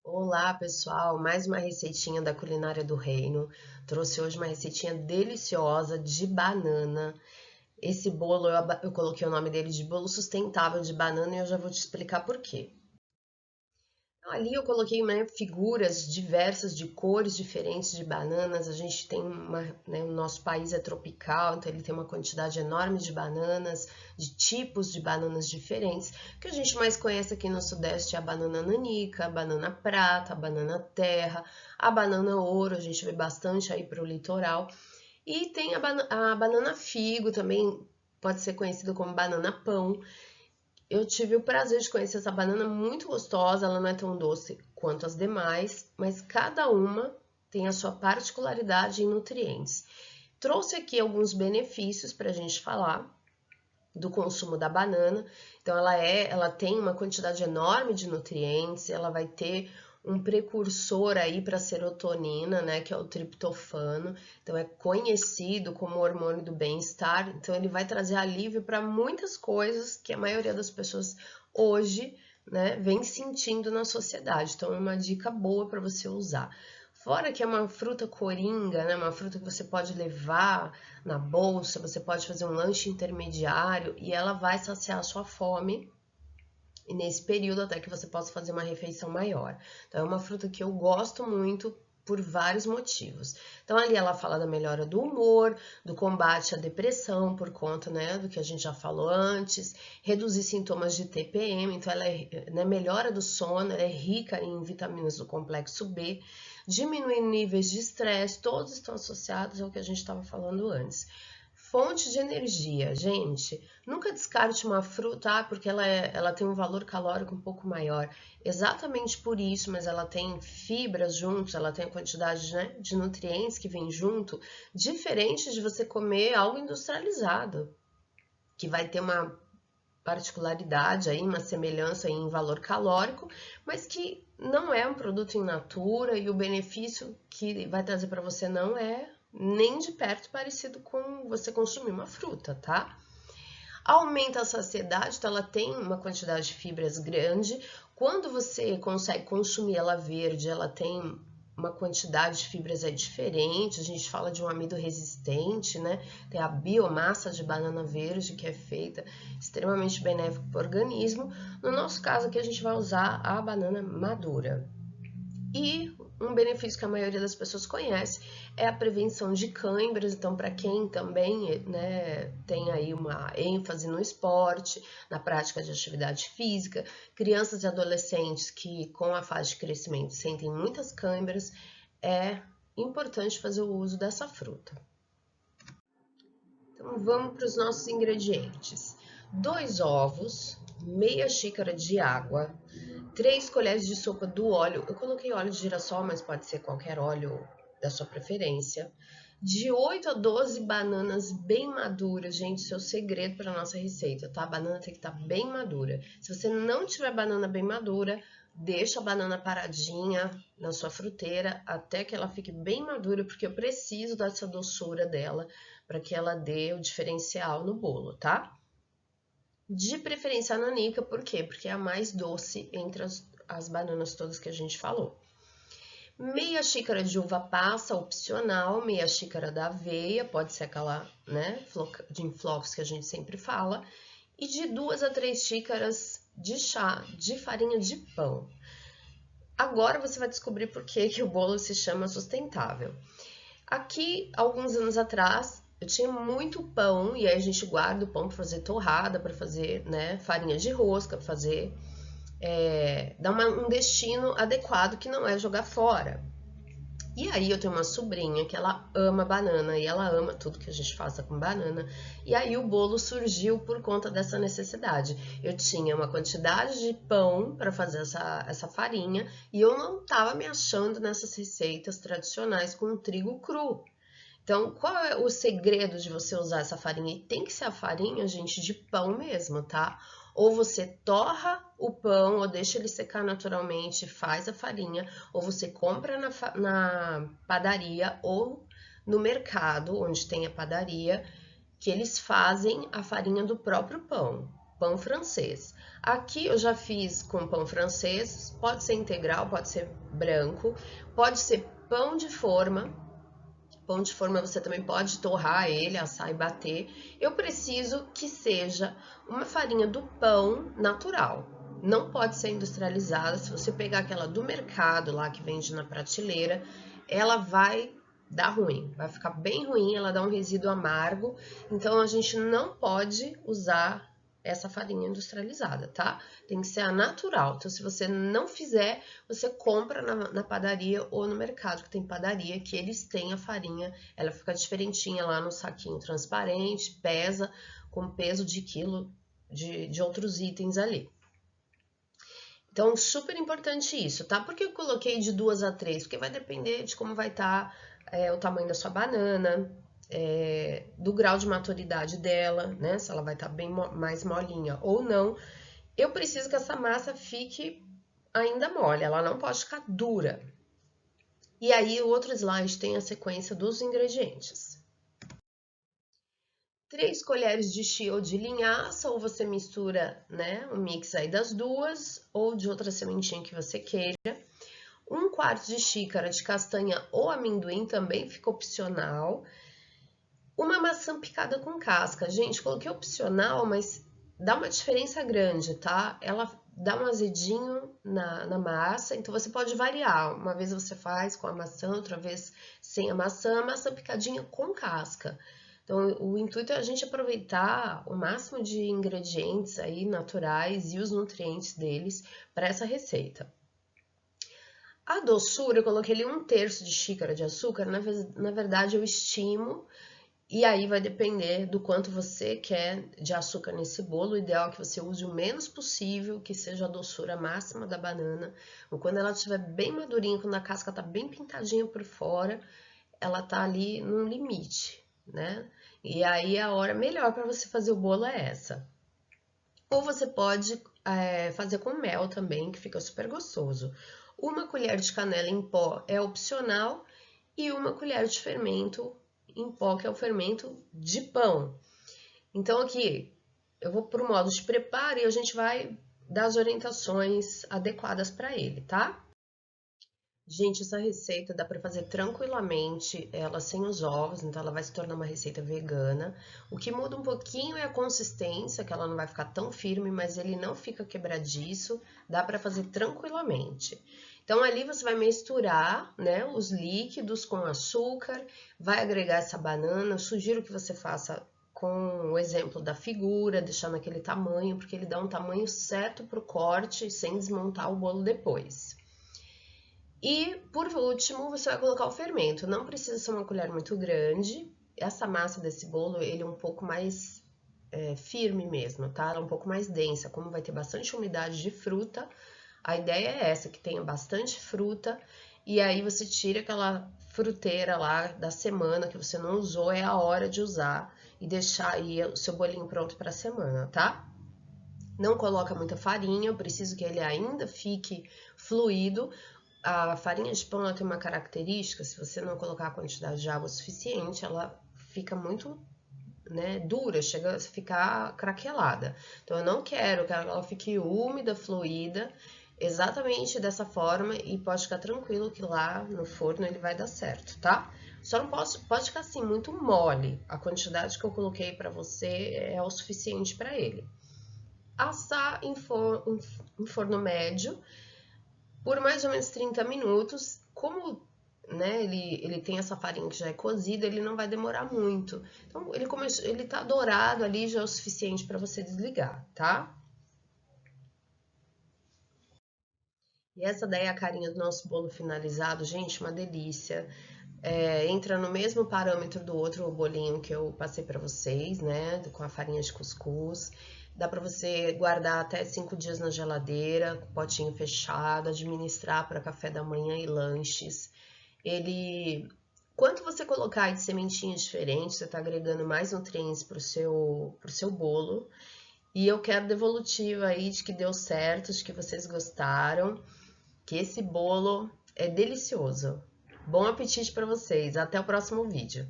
Olá, pessoal! Mais uma receitinha da culinária do reino. Trouxe hoje uma receitinha deliciosa de banana. Esse bolo eu coloquei o nome dele de bolo sustentável de banana e eu já vou te explicar por quê. Ali eu coloquei, né, figuras diversas de cores diferentes de bananas. A gente tem o nosso país é tropical, então ele tem uma quantidade enorme de bananas, de tipos de bananas diferentes. O que a gente mais conhece aqui no Sudeste é a banana nanica, a banana prata, a banana terra, a banana ouro, a gente vê bastante aí para o litoral. E tem a banana figo também, pode ser conhecida como banana pão. Eu tive o prazer de conhecer essa banana muito gostosa, ela não é tão doce quanto as demais, mas cada uma tem a sua particularidade em nutrientes. Trouxe aqui alguns benefícios para a gente falar do consumo da banana. Então, ela tem uma quantidade enorme de nutrientes, ela vai ter um precursor aí para serotonina, né, que é o triptofano. Então, é conhecido como hormônio do bem-estar. Então, ele vai trazer alívio para muitas coisas que a maioria das pessoas hoje, né, vem sentindo na sociedade. Então, é uma dica boa para você usar. Fora que é uma fruta coringa, né? Uma fruta que você pode levar na bolsa, você pode fazer um lanche intermediário e ela vai saciar a sua fome e nesse período até que você possa fazer uma refeição maior. Então, é uma fruta que eu gosto muito por vários motivos. Então, ali ela fala da melhora do humor, do combate à depressão, por conta, né, do que a gente já falou antes, reduzir sintomas de TPM, então ela né, melhora do sono, ela é rica em vitaminas do complexo B, diminui níveis de estresse, todos estão associados ao que a gente estava falando antes. Fonte de energia, gente, nunca descarte uma fruta porque ela tem um valor calórico um pouco maior. Exatamente por isso, mas ela tem fibras juntos, ela tem a quantidade, né, de nutrientes que vem junto, diferente de você comer algo industrializado, que vai ter uma particularidade aí, uma semelhança em valor calórico, mas que não é um produto in natura e o benefício que vai trazer para você não é nem de perto parecido com você consumir uma fruta, tá? Aumenta a saciedade, então ela tem uma quantidade de fibras grande. Quando você consegue consumir ela verde, ela tem uma quantidade de fibras diferente. A gente fala de um amido resistente, né? Tem a biomassa de banana verde que é feita extremamente benéfico para o organismo. No nosso caso aqui a gente vai usar a banana madura. E um benefício que a maioria das pessoas conhece é a prevenção de cãibras. Então, para quem também, né, tem aí uma ênfase no esporte, na prática de atividade física, crianças e adolescentes que com a fase de crescimento sentem muitas cãibras, é importante fazer o uso dessa fruta. Então, vamos para os nossos ingredientes. 2 ovos, meia xícara de água, 3 colheres de sopa do óleo. Eu coloquei óleo de girassol, mas pode ser qualquer óleo da sua preferência. De 8 a 12 bananas bem maduras, gente, isso é o segredo para nossa receita, tá? A banana tem que estar bem madura. Se você não tiver banana bem madura, deixa a banana paradinha na sua fruteira até que ela fique bem madura, porque eu preciso dessa doçura dela para que ela dê o diferencial no bolo, tá? De preferência a nanica, por quê? Porque é a mais doce entre as bananas todas que a gente falou. Meia xícara de uva passa, opcional, meia xícara da aveia, pode ser aquela, né, de flocos que a gente sempre fala, e de 2 a 3 xícaras de chá de farinha de pão. Agora você vai descobrir por que o bolo se chama sustentável. Aqui, alguns anos atrás, eu tinha muito pão, e aí a gente guarda o pão para fazer torrada, para fazer, né, farinha de rosca, para fazer, dar um destino adequado que não é jogar fora. E aí eu tenho uma sobrinha que ela ama banana e ela ama tudo que a gente faça com banana. E aí o bolo surgiu por conta dessa necessidade. Eu tinha uma quantidade de pão para fazer essa farinha e eu não estava me achando nessas receitas tradicionais com trigo cru. Então, qual é o segredo de você usar essa farinha? E tem que ser a farinha, gente, de pão mesmo, tá? Ou você torra o pão, ou deixa ele secar naturalmente, faz a farinha, ou você compra na padaria ou no mercado, onde tem a padaria, que eles fazem a farinha do próprio pão. pão francês. Aqui eu já fiz com pão francês, pode ser integral, pode ser branco, pode ser pão de forma. Pão de forma você também pode torrar ele, assar e bater. Eu preciso que seja uma farinha do pão natural. Não pode ser industrializada. Se você pegar aquela do mercado lá que vende na prateleira, ela vai dar ruim, vai ficar bem ruim, ela dá um resíduo amargo. Então a gente não pode usar essa farinha industrializada, tá? Tem que ser a natural. Então, se você não fizer, você compra na padaria ou no mercado, que tem padaria, que eles têm a farinha, ela fica diferentinha lá no saquinho transparente, pesa com peso de quilo de outros itens ali. Então, super importante isso, tá? Por que eu coloquei de 2 a 3? Porque vai depender de como vai estar o tamanho da sua banana, do grau de maturidade dela, né? Se ela vai estar bem mais molinha ou não. Eu preciso que essa massa fique ainda mole, ela não pode ficar dura. E aí, o outro slide tem a sequência dos ingredientes. 3 colheres de chia ou de linhaça, ou você mistura, né, um mix aí das duas, ou de outra sementinha que você queira. 1/4 de xícara de castanha ou amendoim, também fica opcional. Uma maçã picada com casca. Gente, coloquei opcional, mas dá uma diferença grande, tá? Ela dá um azedinho na massa, então você pode variar. Uma vez você faz com a maçã, outra vez sem a maçã picadinha com casca. Então, o intuito é a gente aproveitar o máximo de ingredientes aí naturais e os nutrientes deles para essa receita. A doçura, eu coloquei ali 1/3 de xícara de açúcar, na verdade eu estimo, e aí vai depender do quanto você quer de açúcar nesse bolo. O ideal é que você use o menos possível, que seja a doçura máxima da banana. Quando ela estiver bem madurinha, quando a casca tá bem pintadinha por fora, ela tá ali no limite, né? E aí a hora melhor para você fazer o bolo é essa. Ou você pode fazer com mel também, que fica super gostoso. 1 colher de canela em pó é opcional e 1 colher de fermento em pó, que é o fermento de pão. Então aqui eu vou para o modo de preparo e a gente vai dar as orientações adequadas para ele, tá? Gente, essa receita dá para fazer tranquilamente, ela sem os ovos, então ela vai se tornar uma receita vegana. O que muda um pouquinho é a consistência, que ela não vai ficar tão firme, mas ele não fica quebradiço, dá para fazer tranquilamente. Então ali você vai misturar, né, os líquidos com açúcar, vai agregar essa banana. Eu sugiro que você faça com o exemplo da figura, deixar naquele tamanho, porque ele dá um tamanho certo para o corte, sem desmontar o bolo depois. E, por último, você vai colocar o fermento. Não precisa ser uma colher muito grande. Essa massa desse bolo, ele é um pouco mais firme mesmo, tá? Ela é um pouco mais densa. Como vai ter bastante umidade de fruta, a ideia é essa, que tenha bastante fruta. E aí você tira aquela fruteira lá da semana que você não usou, é a hora de usar e deixar aí o seu bolinho pronto para a semana, tá? Não coloca muita farinha, eu preciso que ele ainda fique fluido. A farinha de pão ela tem uma característica, se você não colocar a quantidade de água suficiente, ela fica muito, né, dura, chega a ficar craquelada. Então eu não quero que ela fique úmida, fluida, exatamente dessa forma, e pode ficar tranquilo que lá no forno ele vai dar certo, tá? Só não pode ficar assim muito mole. A quantidade que eu coloquei para você é o suficiente para ele. Assar em forno médio por mais ou menos 30 minutos. Como, né, ele tem essa farinha que já é cozida, ele não vai demorar muito. Então, ele tá dourado ali, já é o suficiente para você desligar, tá? E essa daí é a carinha do nosso bolo finalizado. Gente, uma delícia. Entra no mesmo parâmetro do outro bolinho que eu passei para vocês, né, com a farinha de cuscuz. Dá para você guardar até 5 dias na geladeira, com o potinho fechado, administrar para café da manhã e lanches. Quanto você colocar de sementinhas diferentes, você está agregando mais nutrientes pro seu bolo. E eu quero devolutiva aí de que deu certo, de que vocês gostaram, que esse bolo é delicioso. Bom apetite para vocês, até o próximo vídeo.